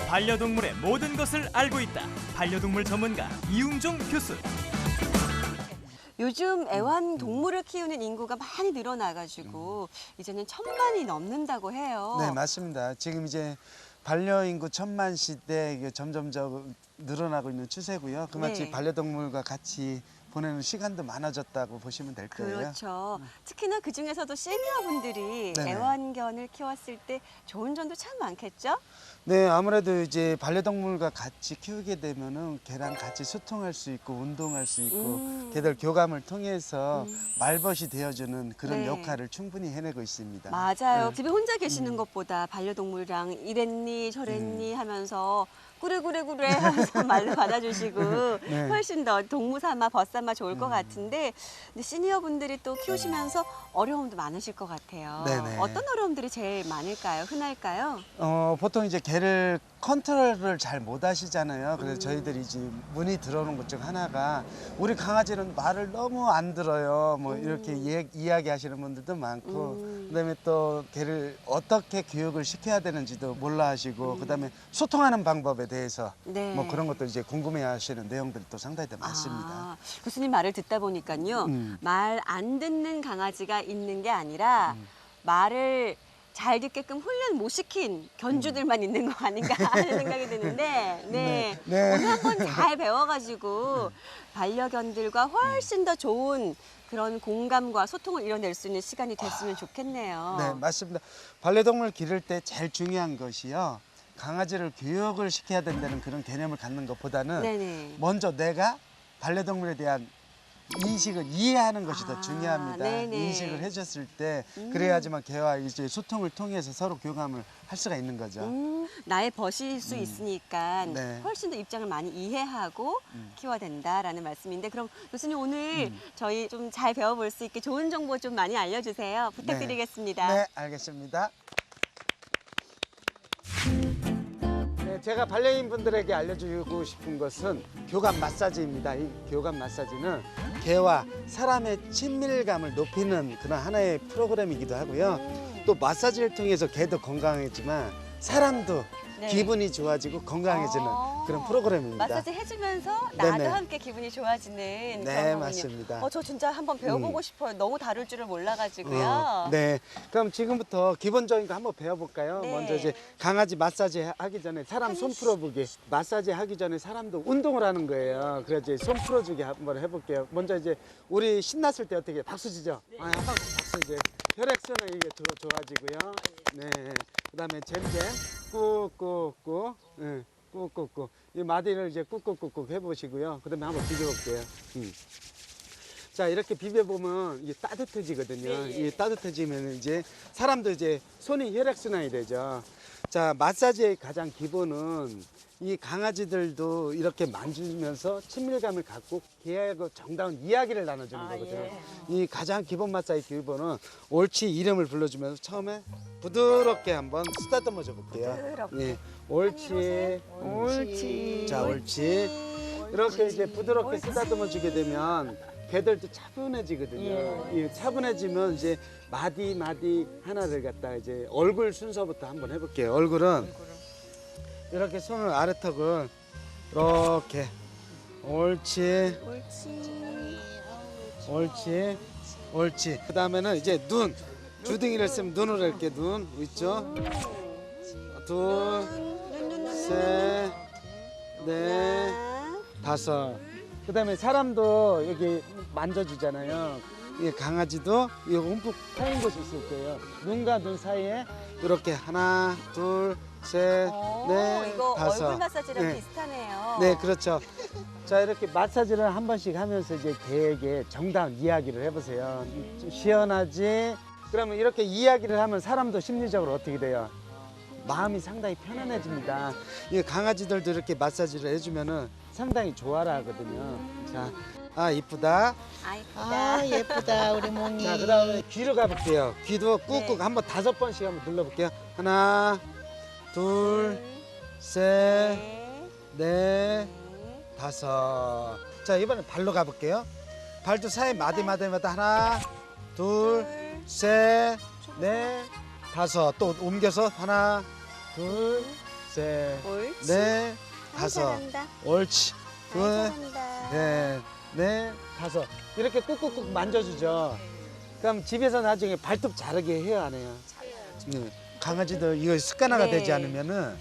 반려동물의 모든 것을 알고 있다. 반려동물 전문가 이웅종 교수. 요즘 애완동물을 키우는 인구가 많이 늘어나가지고 이제는 1000만이 넘는다고 해요. 네, 맞습니다. 지금 이제 반려인구 1000만 시대 이게 점점 늘어나고 있는 추세고요. 그마치 네. 반려동물과 같이 보내는 시간도 많아졌다고 보시면 될 거예요. 그렇죠. 특히나 그중에서도 시니어분들이 네네. 애완견을 키웠을 때 좋은 점도 참 많겠죠? 네, 아무래도 이제 반려동물과 같이 키우게 되면은 걔랑 같이 소통할 수 있고 운동할 수 있고 걔들 교감을 통해서 말벗이 되어주는 그런 네. 역할을 충분히 해내고 있습니다. 맞아요. 네. 집에 혼자 계시는 것보다 반려동물이랑 이랬니 저랬니 하면서 꾸레꾸레꾸레 하면서 말로 받아주시고 네. 훨씬 더 동무삼아 벗삼아 좋을 것 같은데 근데 시니어분들이 또 키우시면서 어려움도 많으실 것 같아요. 네네. 어떤 어려움들이 제일 많을까요? 흔할까요? 보통 이제 개를 컨트롤을 잘 못 하시잖아요. 그래서 저희들이 이제 문의 들어오는 것 중 하나가 우리 강아지는 말을 너무 안 들어요. 뭐 이렇게 이야기하시는 분들도 많고 그다음에 또 개를 어떻게 교육을 시켜야 되는지도 몰라 하시고 그다음에 소통하는 방법에 대해서 네. 뭐 그런 것도 이제 궁금해 하시는 내용들이 또 상당히 많습니다. 아, 교수님 말을 듣다 보니까요. 말 안 듣는 강아지가 있는 게 아니라 말을 잘 듣게끔 훈련 못 시킨 견주들만 있는 거 아닌가 하는 생각이 드는데 네. 네. 오늘 한번 잘 배워가지고 반려견들과 훨씬 더 좋은 그런 공감과 소통을 이뤄낼 수 있는 시간이 됐으면 좋겠네요. 네, 맞습니다. 반려동물 기를 때 제일 중요한 것이요. 강아지를 교육을 시켜야 된다는 그런 개념을 갖는 것보다는 네네. 먼저 내가 반려동물에 대한 인식을 이해하는 것이 더 중요합니다. 네네. 인식을 해줬을 때 그래야지만 개와 이제 소통을 통해서 서로 교감을 할 수가 있는 거죠. 나의 벗일 수 있으니까 네. 훨씬 더 입장을 많이 이해하고 키워야 된다라는 말씀인데 그럼 교수님 오늘 저희 좀 잘 배워볼 수 있게 좋은 정보 좀 많이 알려주세요. 부탁드리겠습니다. 네, 알겠습니다. 네, 제가 반려인 분들에게 알려주고 싶은 것은 교감 마사지입니다. 이 교감 마사지는 개와 사람의 친밀감을 높이는 그런 하나의 프로그램이기도 하고요. 또 마사지를 통해서 개도 건강해지만 사람도 네. 기분이 좋아지고 건강해지는 그런 프로그램입니다. 마사지 해주면서 나도 네네. 함께 기분이 좋아지는 네, 그런 거군요. 맞습니다. 저 진짜 한번 배워보고 싶어요. 너무 다룰 줄을 몰라가지고요. 네, 그럼 지금부터 기본적인 거 한번 배워볼까요? 네. 먼저 이제 강아지 마사지 하기 전에 사람 손 풀어보기. 마사지 하기 전에 사람도 운동을 하는 거예요. 그래서 이제 손 풀어주기 한번 해볼게요. 먼저 이제 우리 신났을 때 어떻게 박수 치죠? 네. 한 박수 이제 혈액순환이 이게 좋아지고요. 네, 그다음에 잼잼 꾹꾹꾹, 네, 꾹꾹꾹. 이 마디를 이제 꾹꾹꾹꾹 해보시고요. 그다음에 한번 비벼볼게요. 자, 이렇게 비벼보면 이게 따뜻해지거든요. 이게 따뜻해지면 이제 사람도 이제 손이 혈액순환이 되죠. 자, 마사지의 가장 기본은 이 강아지들도 이렇게 만지면서 친밀감을 갖고 개하고 정다운 이야기를 나눠주는 거거든요. 예. 이 가장 기본 마사지 기본은 옳지 이름을 불러주면서 처음에 부드럽게 한번 쓰다듬어 줘 볼게요. 부드럽게. 예, 옳지, 옳지. 자, 옳지. 이렇게 이제 부드럽게 쓰다듬어 주게 되면 개들도 차분해지거든요. 이 차분해지면 이제 마디 하나를 갖다가 이제 얼굴 순서부터 한번 해볼게요. 얼굴은 이렇게 손을 아래턱을 이렇게 옳지, 옳지, 옳지. 그 다음에는 이제 눈, 주둥이를 쓰면 눈으로 이렇게 눈 있죠. 둘, 셋, 넷, 다섯. 그 다음에 사람도 여기 만져주잖아요. 이 강아지도 이 움푹 파인 곳이 있을 거예요. 눈과 눈 사이에 이렇게 하나, 둘, 셋, 넷, 이거 다섯. 얼굴 마사지랑 네. 비슷하네요. 네, 그렇죠. 자, 이렇게 마사지를 한 번씩 하면서 이제 개에게 정다운 이야기를 해보세요. 좀 시원하지? 그러면 이렇게 이야기를 하면 사람도 심리적으로 어떻게 돼요? 마음이 상당히 편안해집니다. 이 강아지들도 이렇게 마사지를 해주면은 상당히 좋아라 하거든요. 자, 아, 이쁘다. 이쁘다. 예쁘다 우리 몽이. 자, 그 다음에 귀로 가볼게요. 귀도 꾹꾹 한번 5번씩 한번 눌러볼게요. 하나, 둘, 셋, 넷, 다섯. 자, 이번엔 발로 가볼게요. 발도 사이 마디마다 하나, 둘, 셋, 넷, 다섯. 또 옮겨서 하나, 둘, 셋, 옳지. 넷, 아이, 다섯. 잘한다. 옳지. 아이, 둘, 잘한다. 넷, 다섯. 이렇게 꾹꾹꾹 만져주죠. 그럼 집에서 나중에 발톱 자르게 해요, 안 해요? 네. 강아지들 이거 습관화가 네. 되지 않으면은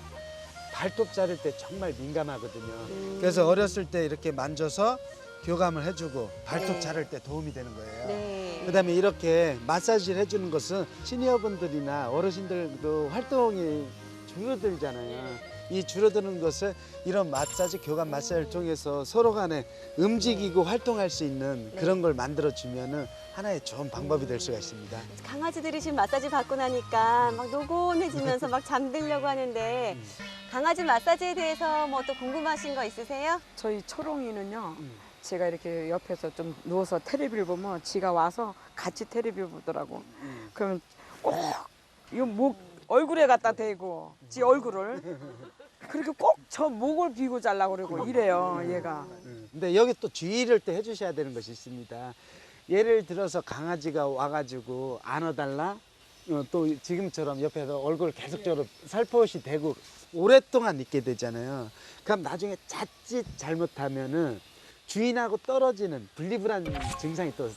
발톱 자를 때 정말 민감하거든요. 그래서 어렸을 때 이렇게 만져서 교감을 해주고 발톱 네. 자를 때 도움이 되는 거예요. 네. 그다음에 이렇게 마사지를 해주는 것은 시니어분들이나 어르신들도 활동이 줄어들잖아요. 이 줄어드는 것을 이런 마사지, 교감 마사지를 통해서 서로 간에 움직이고 활동할 수 있는 그런 걸 만들어주면은 하나의 좋은 방법이 될 수가 있습니다. 강아지들이 지금 마사지 받고 나니까 막 노곤해지면서 막 잠들려고 하는데 강아지 마사지에 대해서 뭐 또 궁금하신 거 있으세요? 저희 초롱이는요. 음. 제가 이렇게 옆에서 좀 누워서 텔레비를 보면 지가 와서 같이 텔레비 보더라고. 그러면 꼭 이 목 얼굴에 갖다 대고 지 얼굴을 그렇게 꼭 저 목을 비고 자려고 그러고 이래요 얘가. 근데 여기 또 주의를 또 해주셔야 되는 것이 있습니다. 예를 들어서 강아지가 와가지고 안아달라, 또 지금처럼 옆에서 얼굴 계속적으로 살포시 대고 오랫동안 있게 되잖아요. 그럼 나중에 자칫 잘못하면은 주인하고 떨어지는 분리불안 증상이 또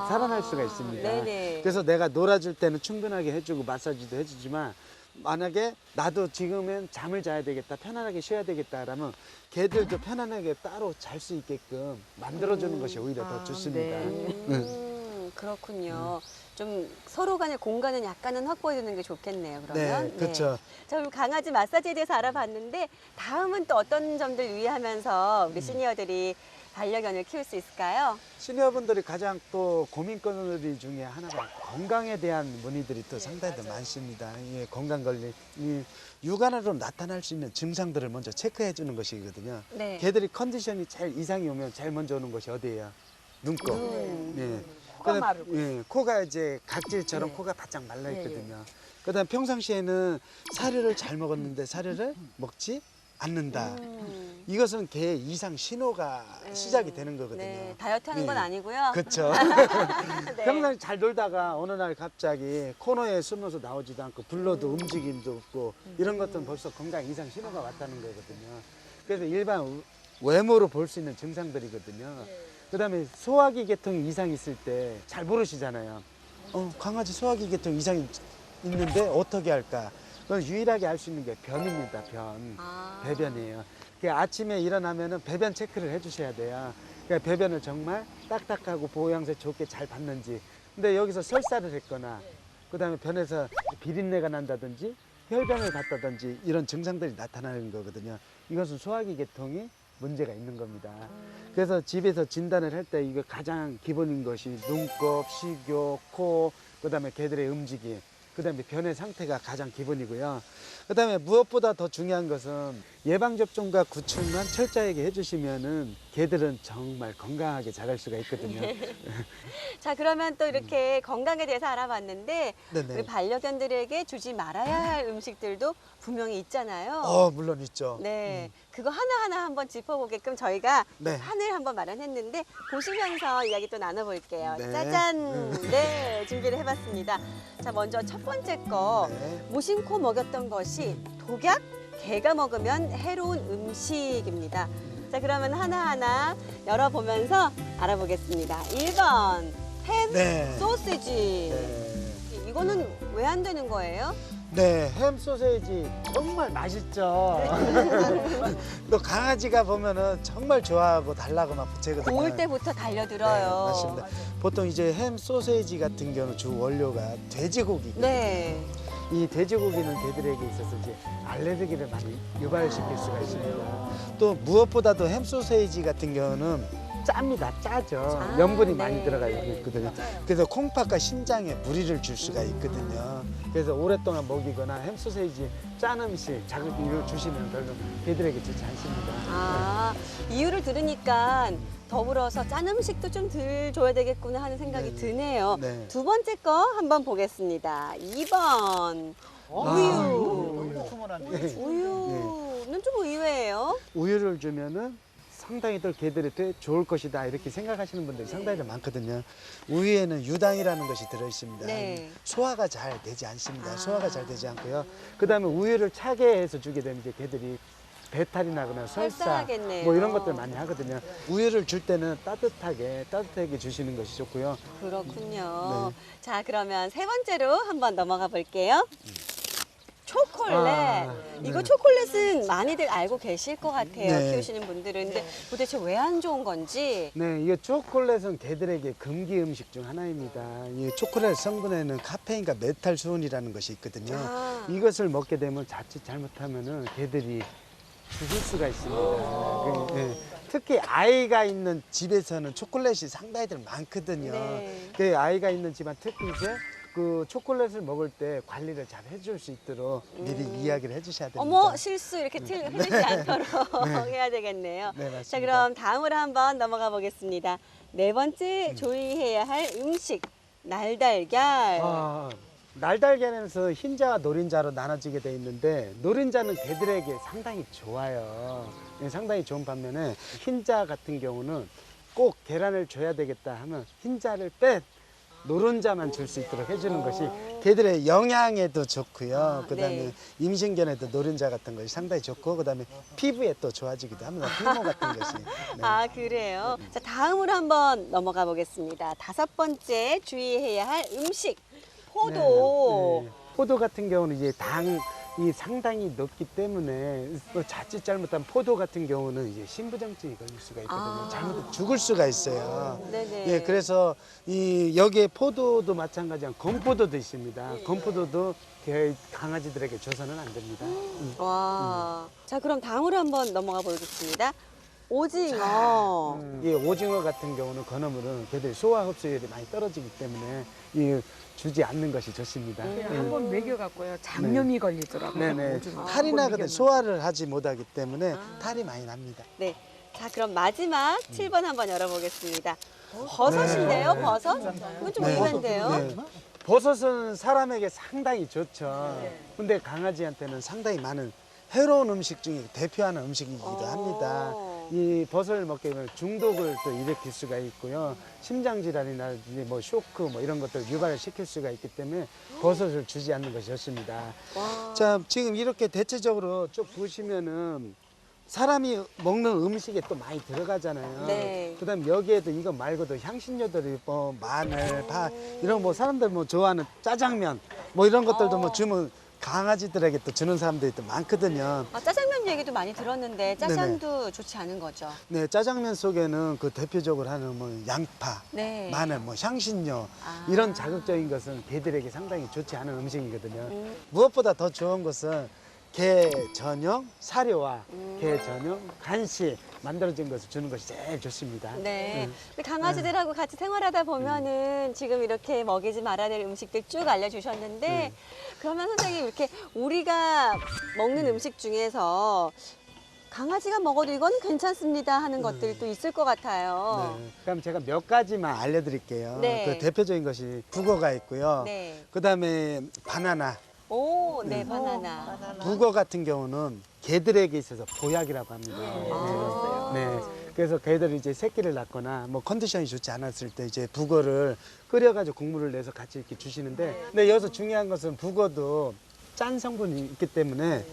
살아날 수가 있습니다. 네네. 그래서 내가 놀아줄 때는 충분하게 해주고 마사지도 해주지만 만약에 나도 지금은 잠을 자야 되겠다, 편안하게 쉬어야 되겠다 그러면 걔들도 편안하게 따로 잘 수 있게끔 만들어주는 것이 오히려 더 좋습니다. 네. 그렇군요. 좀 서로 간의 공간은 약간은 확보해 두는 게 좋겠네요. 그러면. 네, 그렇죠. 자, 그럼 강아지 마사지에 대해서 알아봤는데 다음은 또 어떤 점들 유의하면서 우리 시니어들이 반려견을 키울 수 있을까요? 시니어분들이 가장 또 고민거리 중에 하나가 건강에 대한 문의들이 또 상당히 더 많습니다. 이 건강 관리, 이 육안으로 나타날 수 있는 증상들을 먼저 체크해 주는 것이거든요. 네. 개들이 컨디션이 제일 이상이 오면 제일 먼저 오는 것이 어디예요? 눈곱. 네. 코가 그다음에, 마르고. 예, 코가 이제 각질처럼 네. 코가 바짝 말라 있거든요. 그다음 평상시에는 사료를 잘 먹었는데 사료를 먹지 않는다. 이것은 개 이상 신호가 시작이 되는 거거든요. 네, 다이어트 하는 건 네. 아니고요. 그렇죠. 네. 평상 잘 놀다가 어느 날 갑자기 코너에 숨어서 나오지도 않고 불러도 움직임도 없고 이런 것들은 벌써 건강 이상 신호가 왔다는 거거든요. 그래서 일반 외모로 볼 수 있는 증상들이거든요. 그다음에 소화기 계통 이상이 있을 때 잘 모르시잖아요. 강아지 소화기 계통 이상이 있는데 어떻게 할까? 그건 유일하게 알 수 있는 게 변입니다. 변. 배변이에요. 그러니까 아침에 일어나면은 배변 체크를 해주셔야 돼요. 그러니까 배변을 정말 딱딱하고 보양새 좋게 잘 받는지. 근데 여기서 설사를 했거나, 그다음에 변에서 비린내가 난다든지, 혈변을 갔다든지 이런 증상들이 나타나는 거거든요. 이것은 소화기 계통이 문제가 있는 겁니다. 그래서 집에서 진단을 할 때 이거 가장 기본인 것이 눈곱, 식욕, 코, 그다음에 개들의 움직임. 그다음에 변의 상태가 가장 기본이고요. 그다음에 무엇보다 더 중요한 것은 예방접종과 구출만 철저하게 해주시면은 개들은 정말 건강하게 자랄 수가 있거든요. 자, 그러면 또 이렇게 건강에 대해서 알아봤는데 네네. 우리 반려견들에게 주지 말아야 할 음식들도 분명히 있잖아요. 물론 있죠. 네, 그거 하나하나 한번 짚어보게끔 저희가 네. 판을 한번 마련했는데 보시면서 이야기 또 나눠볼게요. 네. 짜잔! 네, 준비를 해봤습니다. 자, 먼저 첫 번째 거. 네. 무심코 먹였던 것이 독약? 개가 먹으면 해로운 음식입니다. 자, 그러면 하나하나 열어보면서 알아보겠습니다. 1번, 햄, 네. 소시지. 네. 이거는 왜 안 되는 거예요? 네, 햄 소세지 정말 맛있죠. 또 강아지가 보면은 정말 좋아하고 달라고 막 부채거든요. 고을 때부터 달려들어요. 네, 맞습니다. 보통 이제 햄 소세지 같은 경우는 주 원료가 돼지고기. 네. 이 돼지고기는 개들에게 있어서 이제 알레르기를 많이 유발시킬 수가 있습니다. 또 무엇보다도 햄 소세지 같은 경우는 짭니다. 짜죠. 아, 염분이 네. 많이 들어가 있거든요. 그래서 콩팥과 심장에 무리를 줄 수가 있거든요. 그래서 오랫동안 먹이거나 햄 소세지 짠 음식 자극을 주시면 별로 개들에게 좋지 않습니다. 아, 이유를 들으니까 더불어서 짠 음식도 좀 덜 줘야 되겠구나 하는 생각이 네. 드네요. 네. 두 번째 거 한번 보겠습니다. 2번. 우유. 네. 우유는 좀 의외예요. 우유를 주면은 상당히들 개들이 되 좋을 것이다 이렇게 생각하시는 분들이 상당히 많거든요. 우유에는 유당이라는 것이 들어있습니다. 네. 소화가 잘 되지 않습니다. 아. 소화가 잘 되지 않고요. 그다음에 우유를 차게 해서 주게 되면 이제 개들이 배탈이 나거나 설사 설사하겠네요. 뭐 이런 것들 많이 하거든요. 우유를 줄 때는 따뜻하게 주시는 것이 좋고요. 그렇군요. 네. 자, 그러면 세 번째로 한번 넘어가 볼게요. 초콜릿. 아, 이거 네. 초콜릿은 많이들 알고 계실 것 같아요. 네. 키우시는 분들은. 근데 도대체 왜 안 좋은 건지. 네, 이 초콜릿은 개들에게 금기 음식 중 하나입니다. 이 초콜릿 성분에는 카페인과 메탈 수은이라는 것이 있거든요. 아. 이것을 먹게 되면 자칫 잘못하면은 개들이 죽을 수가 있습니다. 네. 특히 아이가 있는 집에서는 초콜릿이 상당히들 많거든요. 네. 그 아이가 있는 집안 특히 이제 그 초콜릿을 먹을 때 관리를 잘 해줄 수 있도록 미리 이야기를 해주셔야 됩니다. 어머, 실수 이렇게 흘리지 않도록 해야 되겠네요. 네, 맞습니다. 자, 그럼 다음으로 한번 넘어가 보겠습니다. 네 번째 조리해야 할 음식. 날달걀. 날달걀에서 흰자와 노린자로 나눠지게 돼 있는데 노린자는 개들에게 상당히 좋아요. 네, 상당히 좋은 반면에 흰자 같은 경우는 꼭 계란을 줘야 되겠다 하면 흰자를 뺀 노른자만 줄 수 있도록 해주는 것이 개들의 영양에도 좋고요. 그다음에 네. 임신견에도 노른자 같은 것이 상당히 좋고 그다음에 피부에 또 좋아지기도 합니다. 피모 같은 것이. 네. 아, 그래요? 자, 다음으로 한번 넘어가 보겠습니다. 다섯 번째 주의해야 할 음식. 포도. 네. 포도 같은 경우는 이제 당이 상당히 높기 때문에 또 자칫 잘못하면 포도 같은 경우는 이제 신부정증이 걸릴 수가 있거든요. 아. 잘못 죽을 수가 있어요. 네네. 예, 그래서 여기에 포도도 마찬가지한 건포도도 있습니다. 건포도도 강아지들에게 줘서는 안 됩니다. 와. 자, 그럼 다음으로 한번 넘어가 보겠습니다. 오징어. 이 오징어 같은 경우는 건어물은 개들 소화 흡수율이 많이 떨어지기 때문에 주지 않는 것이 좋습니다. 한번 먹여갖고요. 장염이 걸리더라고요. 네네. 오징어. 탈이 한번 나거든 먹였는데. 소화를 하지 못하기 때문에 탈이 많이 납니다. 네. 자, 그럼 마지막 7번 한번 열어보겠습니다. 버섯인데요, 버섯? 이건 좀 의외인데요. 네. 버섯은 사람에게 상당히 좋죠. 근데 강아지한테는 상당히 많은 해로운 음식 중에 대표하는 음식이기도 합니다. 이 버섯을 먹게 되면 중독을 또 일으킬 수가 있고요. 심장질환이나 뭐 쇼크 뭐 이런 것들 유발을 시킬 수가 있기 때문에 버섯을 주지 않는 것이 좋습니다. 자, 지금 이렇게 대체적으로 쭉 보시면은 사람이 먹는 음식에 또 많이 들어가잖아요. 네. 그다음 여기에도 이거 말고도 향신료들이 뭐 마늘, 파 이런 뭐 사람들 뭐 좋아하는 짜장면 뭐 이런 것들도 뭐 주면 강아지들에게 또 주는 사람들이 또 많거든요. 아, 짜장면 얘기도 많이 들었는데 짜장도 좋지 않은 거죠? 네, 짜장면 속에는 그 대표적으로 하는 뭐 양파, 네. 마늘, 뭐 향신료 아. 이런 자극적인 것은 개들에게 상당히 좋지 않은 음식이거든요. 무엇보다 더 좋은 것은 개 전용 사료와 개 전용 간식 만들어진 것을 주는 것이 제일 좋습니다. 네. 근데 강아지들하고 같이 생활하다 보면은 지금 이렇게 먹이지 말아야 될 음식들 쭉 알려주셨는데 그러면 선생님 이렇게 우리가 먹는 음식 중에서 강아지가 먹어도 이건 괜찮습니다 하는 것들이 또 있을 것 같아요. 네. 그럼 제가 몇 가지만 알려드릴게요. 네. 그 대표적인 것이 북어가 있고요. 네. 그다음에 바나나. 오, 네, 바나나. 북어 같은 경우는 개들에게 있어서 보약이라고 합니다. 아. 네. 그래서 개들이 이제 새끼를 낳거나 뭐 컨디션이 좋지 않았을 때 이제 북어를 끓여가지고 국물을 내서 같이 이렇게 주시는데 근데 여기서 중요한 것은 북어도 짠 성분이 있기 때문에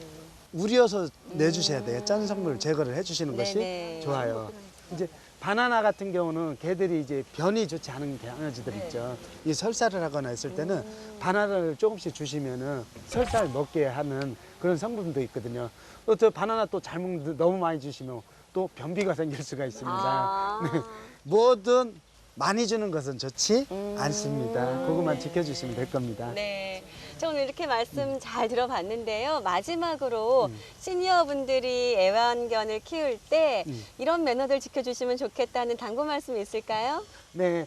우려서 내주셔야 돼요. 짠 성분을 제거를 해주시는 것이 네네. 좋아요. 이제 바나나 같은 경우는 개들이 이제 변이 좋지 않은 강아지들 있죠. 이 설사를 하거나 했을 때는 바나나를 조금씩 주시면은 설사를 먹게 하는 그런 성분도 있거든요. 또 저 바나나 또 잘 먹는 너무 많이 주시면 또 변비가 생길 수가 있습니다. 아. 네. 뭐든 많이 주는 것은 좋지 않습니다. 그것만 지켜주시면 될 겁니다. 네. 저 오늘 이렇게 말씀 잘 들어봤는데요. 마지막으로 시니어분들이 애완견을 키울 때 이런 매너들 지켜주시면 좋겠다는 당부 말씀 있을까요? 네.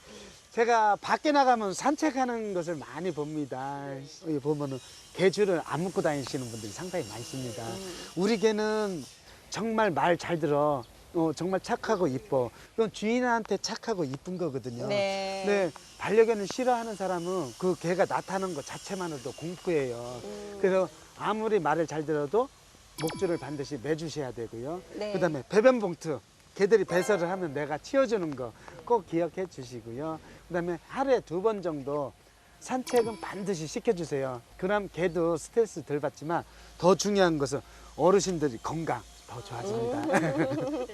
제가 밖에 나가면 산책하는 것을 많이 봅니다. 여기 보면은 개줄을 안 묶고 다니시는 분들이 상당히 많습니다. 우리 개는 정말 말 잘 들어. 정말 착하고 이뻐. 그건 주인한테 착하고 이쁜 거거든요. 네. 네, 반려견을 싫어하는 사람은 그 개가 나타나는 것 자체만으로도 공포예요. 그래서 아무리 말을 잘 들어도 목줄을 반드시 매주셔야 되고요. 네. 그다음에 배변 봉투 개들이 배설을 하면 내가 치워주는 거 꼭 기억해 주시고요. 그다음에 하루에 2번 정도 산책은 반드시 시켜주세요. 그럼 개도 스트레스 덜 받지만 더 중요한 것은 어르신들이 건강 더 좋아집니다.